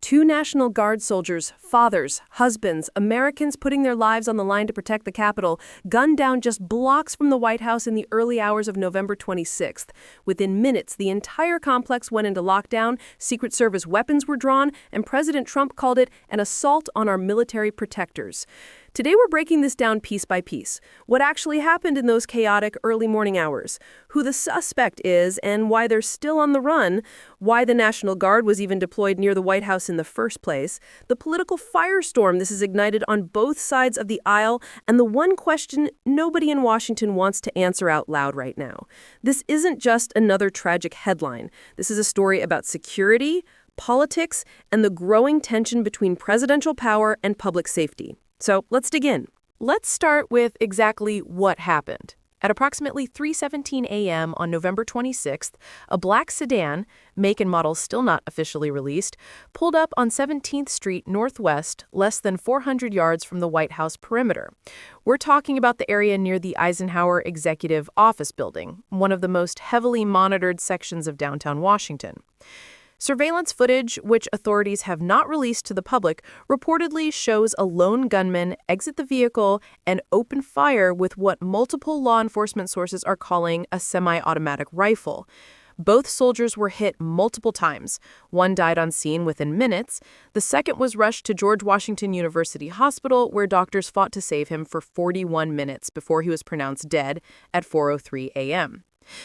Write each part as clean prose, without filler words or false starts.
Two National Guard soldiers, fathers, husbands, Americans putting their lives on the line to protect the Capitol, gunned down just blocks from the White House in the early hours of November 26th. Within minutes, the entire complex went into lockdown, Secret Service weapons were drawn, and President Trump called it an assault on our military protectors. Today we're breaking this down piece by piece. What actually happened in those chaotic early morning hours, who the suspect is and why they're still on the run, why the National Guard was even deployed near the White House in the first place, the political firestorm this has ignited on both sides of the aisle, and the one question nobody in Washington wants to answer out loud right now. This isn't just another tragic headline. This is a story about security, politics, and the growing tension between presidential power and public safety. So let's dig in. Let's start with exactly what happened. At approximately 3:17 a.m. on November 26th, a black sedan, make and model still not officially released, pulled up on 17th Street Northwest, less than 400 yards from the White House perimeter. We're talking about the area near the Eisenhower Executive Office Building, one of the most heavily monitored sections of downtown Washington. Surveillance footage, which authorities have not released to the public, reportedly shows a lone gunman exit the vehicle and open fire with what multiple law enforcement sources are calling a semi-automatic rifle. Both soldiers were hit multiple times. One died on scene within minutes. The second was rushed to George Washington University Hospital, where doctors fought to save him for 41 minutes before he was pronounced dead at 4:03 a.m.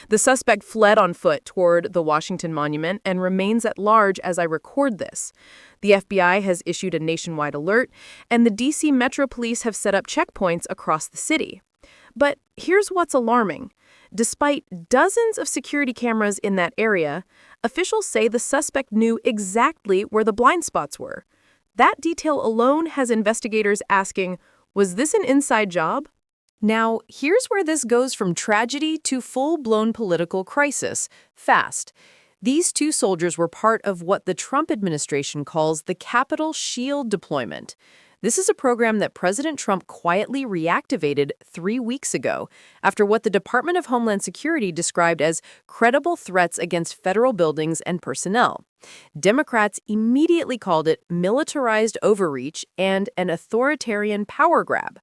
The suspect fled on foot toward the Washington Monument and remains at large as I record this. The FBI has issued a nationwide alert, and the D.C. Metro Police have set up checkpoints across the city. But here's what's alarming. Despite dozens of security cameras in that area, officials say the suspect knew exactly where the blind spots were. That detail alone has investigators asking, was this an inside job? Now, here's where this goes from tragedy to full-blown political crisis, fast. These two soldiers were part of what the Trump administration calls the Capitol Shield deployment. This is a program that President Trump quietly reactivated 3 weeks ago after what the Department of Homeland Security described as credible threats against federal buildings and personnel. Democrats immediately called it militarized overreach and an authoritarian power grab.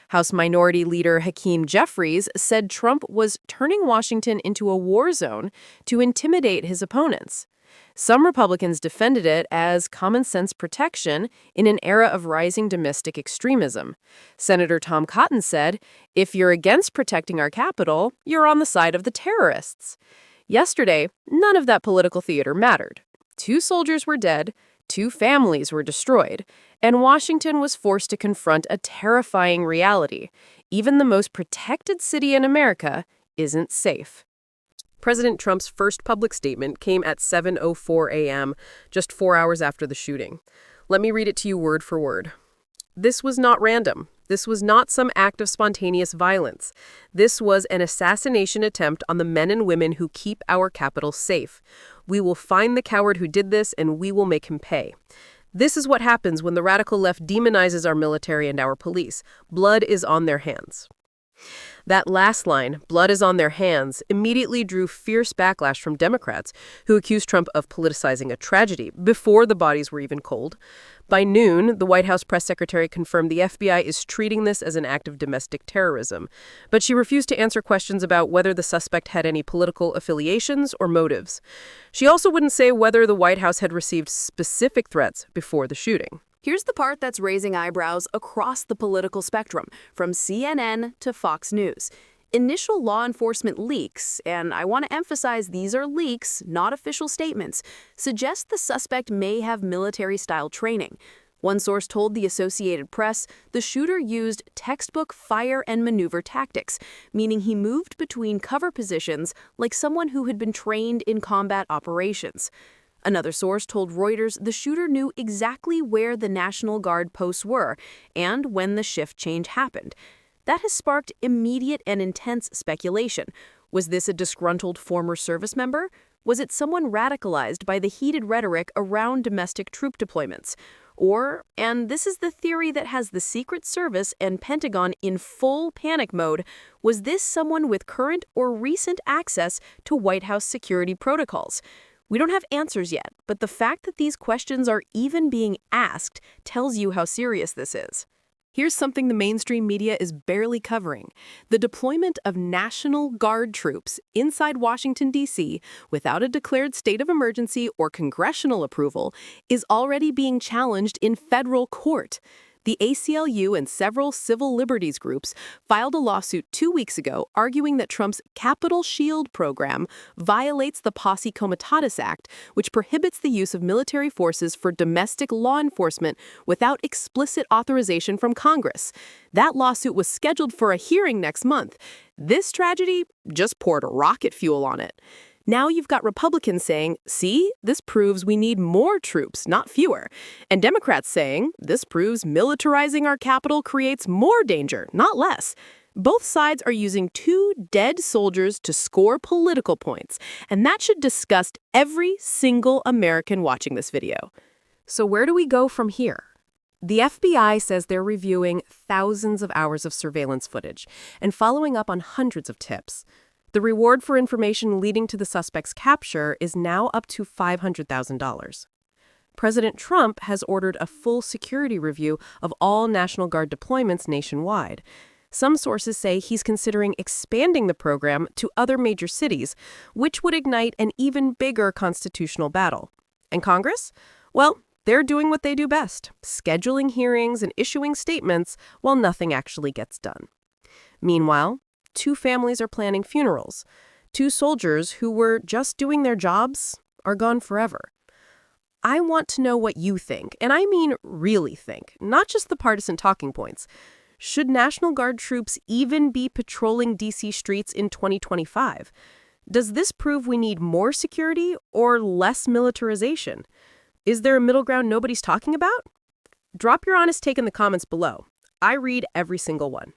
House Minority Leader Hakeem Jeffries said Trump was turning Washington into a war zone to intimidate his opponents. Some Republicans defended it as common-sense protection in an era of rising domestic extremism. Senator Tom Cotton said, if you're against protecting our Capitol, you're on the side of the terrorists. Yesterday, none of that political theater mattered. 2 soldiers were dead, 2 families were destroyed, and Washington was forced to confront a terrifying reality. Even the most protected city in America isn't safe. President Trump's first public statement came at 7:04 a.m., just 4 hours after the shooting. Let me read it to you word for word. This was not random. This was not some act of spontaneous violence. This was an assassination attempt on the men and women who keep our Capitol safe. We will find the coward who did this, and we will make him pay. This is what happens when the radical left demonizes our military and our police. Blood is on their hands. That last line, blood is on their hands, immediately drew fierce backlash from Democrats who accused Trump of politicizing a tragedy before the bodies were even cold. By noon, the White House press secretary confirmed the FBI is treating this as an act of domestic terrorism, but she refused to answer questions about whether the suspect had any political affiliations or motives. She also wouldn't say whether the White House had received specific threats before the shooting. Here's the part that's raising eyebrows across the political spectrum, from CNN to Fox News. Initial law enforcement leaks, and I want to emphasize these are leaks, not official statements, suggest the suspect may have military-style training. One source told the Associated Press the shooter used textbook fire and maneuver tactics, meaning he moved between cover positions like someone who had been trained in combat operations. Another source told Reuters the shooter knew exactly where the National Guard posts were and when the shift change happened. That has sparked immediate and intense speculation. Was this a disgruntled former service member? Was it someone radicalized by the heated rhetoric around domestic troop deployments? Or, and this is the theory that has the Secret Service and Pentagon in full panic mode, was this someone with current or recent access to White House security protocols? We don't have answers yet, but the fact that these questions are even being asked tells you how serious this is. Here's something the mainstream media is barely covering: the deployment of National Guard troops inside Washington, D.C., without a declared state of emergency or congressional approval, is already being challenged in federal court. The ACLU and several civil liberties groups filed a lawsuit 2 weeks ago arguing that Trump's Capitol Shield program violates the Posse Comitatus Act, which prohibits the use of military forces for domestic law enforcement without explicit authorization from Congress. That lawsuit was scheduled for a hearing next month. This tragedy just poured rocket fuel on it. Now you've got Republicans saying, see, this proves we need more troops, not fewer. And Democrats saying, this proves militarizing our capital creates more danger, not less. Both sides are using 2 dead soldiers to score political points, and that should disgust every single American watching this video. So where do we go from here? The FBI says they're reviewing thousands of hours of surveillance footage and following up on hundreds of tips. The reward for information leading to the suspect's capture is now up to $500,000. President Trump has ordered a full security review of all National Guard deployments nationwide. Some sources say he's considering expanding the program to other major cities, which would ignite an even bigger constitutional battle. And Congress? Well, they're doing what they do best, scheduling hearings and issuing statements while nothing actually gets done. Meanwhile, 2 families are planning funerals. 2 soldiers who were just doing their jobs are gone forever. I want to know what you think, and I mean really think, not just the partisan talking points. Should National Guard troops even be patrolling D.C. streets in 2025? Does this prove we need more security or less militarization? Is there a middle ground nobody's talking about? Drop your honest take in the comments below. I read every single one.